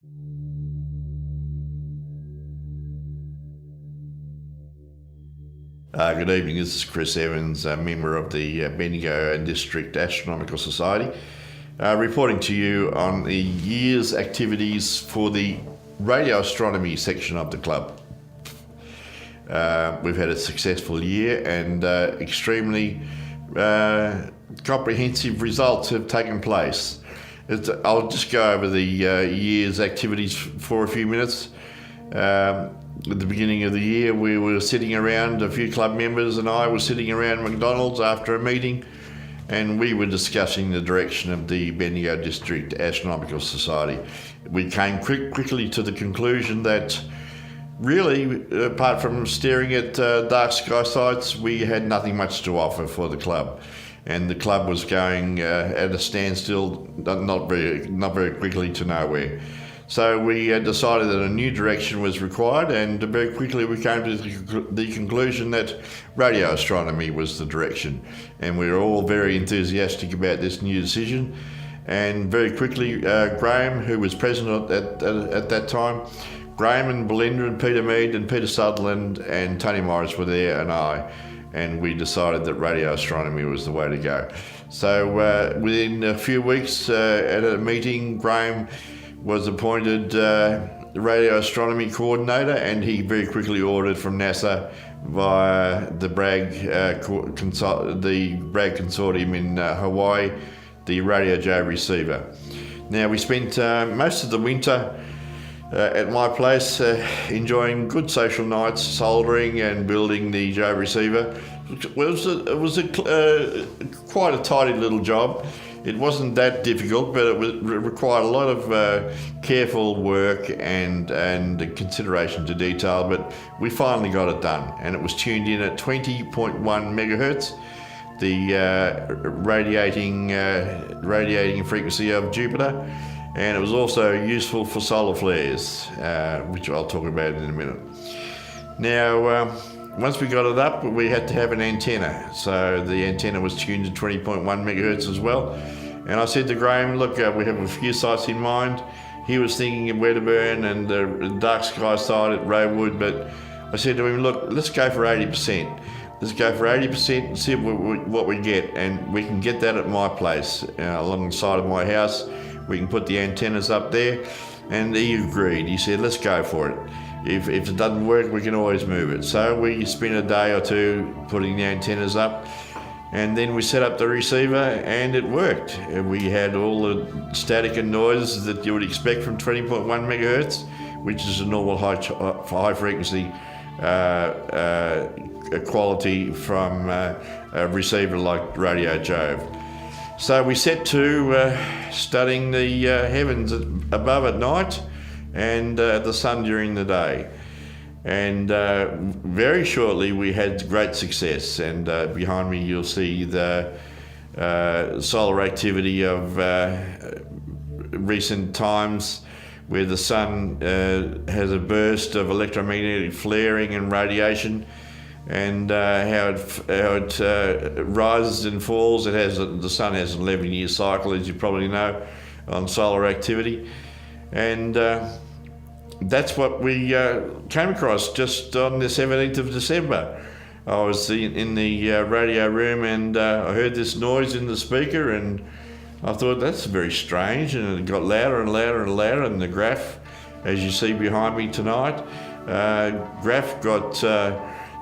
Good evening, this is Chris Evans, a member of the Bendigo and District Astronomical Society, reporting to you on the year's activities for the Radio Astronomy section of the club. We've had a successful year and extremely comprehensive results have taken place. I'll just go over the year's activities for a few minutes. At the beginning of the year, we were sitting around, a few club members and I were sitting around McDonald's after a meeting, and we were discussing the direction of the Bendigo District Astronomical Society. We came quickly to the conclusion that really, apart from staring at dark sky sites, we had nothing much to offer for the club. And the club was going at a standstill, not very quickly to nowhere. So we decided that a new direction was required, and very quickly we came to the conclusion that radio astronomy was the direction. And we were all very enthusiastic about this new decision. And very quickly, Graham, who was president at that time, Graham and Belinda and Peter Mead and Peter Sutherland and Tony Morris were there, and I. And we decided that radio astronomy was the way to go. So within a few weeks at a meeting, Graham was appointed radio astronomy coordinator, and he very quickly ordered from NASA via the Bragg consortium in Hawaii, the Radio Jove receiver. Now, we spent most of the winter at my place enjoying good social nights, soldering and building the Jove receiver. It was quite a tidy little job. It wasn't that difficult, but it required a lot of careful work and consideration to detail, but we finally got it done, and it was tuned in at 20.1 megahertz, the radiating frequency of Jupiter, and it was also useful for solar flares, which I'll talk about in a minute. Now, once we got it up, we had to have an antenna. So the antenna was tuned to 20.1 megahertz as well. And I said to Graham, look, we have a few sites in mind. He was thinking of Wedderburn and the dark sky site at Rowood, but I said to him, look, let's go for 80%. Let's go for 80% and see what we get. And we can get that at my place, along the side of my house. We can put the antennas up there. And he agreed. He said, let's go for it. If it doesn't work, we can always move it. So we spent a day or two putting the antennas up, and then we set up the receiver, and it worked. We had all the static and noise that you would expect from 20.1 megahertz, which is a normal high frequency quality from a receiver like Radio Jove. So we set to studying the heavens above at night and the sun during the day. And very shortly we had great success, and behind me you'll see the solar activity of recent times, where the sun has a burst of electromagnetic flaring and radiation, and how it rises and falls. The sun has an 11-year cycle, as you probably know, on solar activity. And that's what we came across just on the 17th of December. I was in the radio room, and I heard this noise in the speaker, and I thought, that's very strange, and it got louder and louder and louder, and the graph, as you see behind me tonight, graph got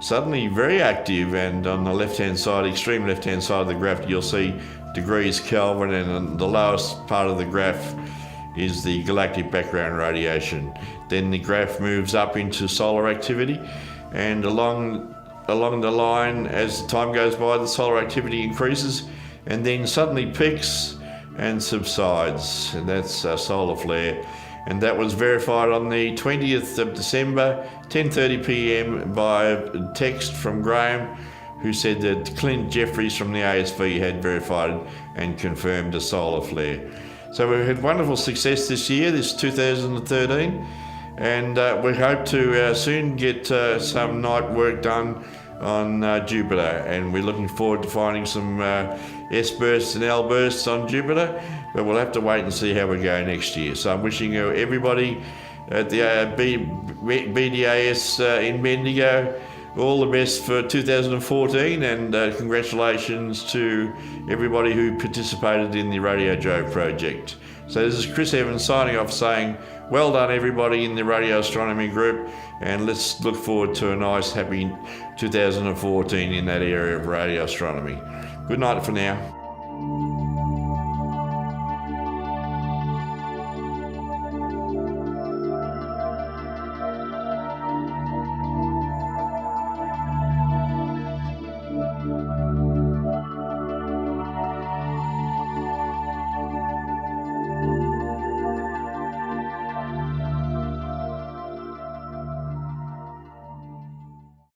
suddenly very active, and on the left-hand side, extreme left-hand side of the graph, you'll see degrees Kelvin, and on the lowest part of the graph is the galactic background radiation. Then the graph moves up into solar activity, and along the line, as the time goes by, the solar activity increases and then suddenly peaks and subsides, and that's a solar flare. And that was verified on the 20th of December, 10:30 p.m. by a text from Graham, who said that Clint Jeffries from the ASV had verified and confirmed a solar flare. So we've had wonderful success this year, this 2013, and we hope to soon get some night work done on Jupiter, and we're looking forward to finding some S bursts and L bursts on Jupiter, but we'll have to wait and see how we go next year. So I'm wishing everybody at the BDAS in Bendigo all the best for 2014, and congratulations to everybody who participated in the Radio Jove project. So this is Chris Evans signing off, saying well done everybody in the Radio Astronomy Group, and let's look forward to a nice happy 2014 in that area of radio astronomy. Good night for now.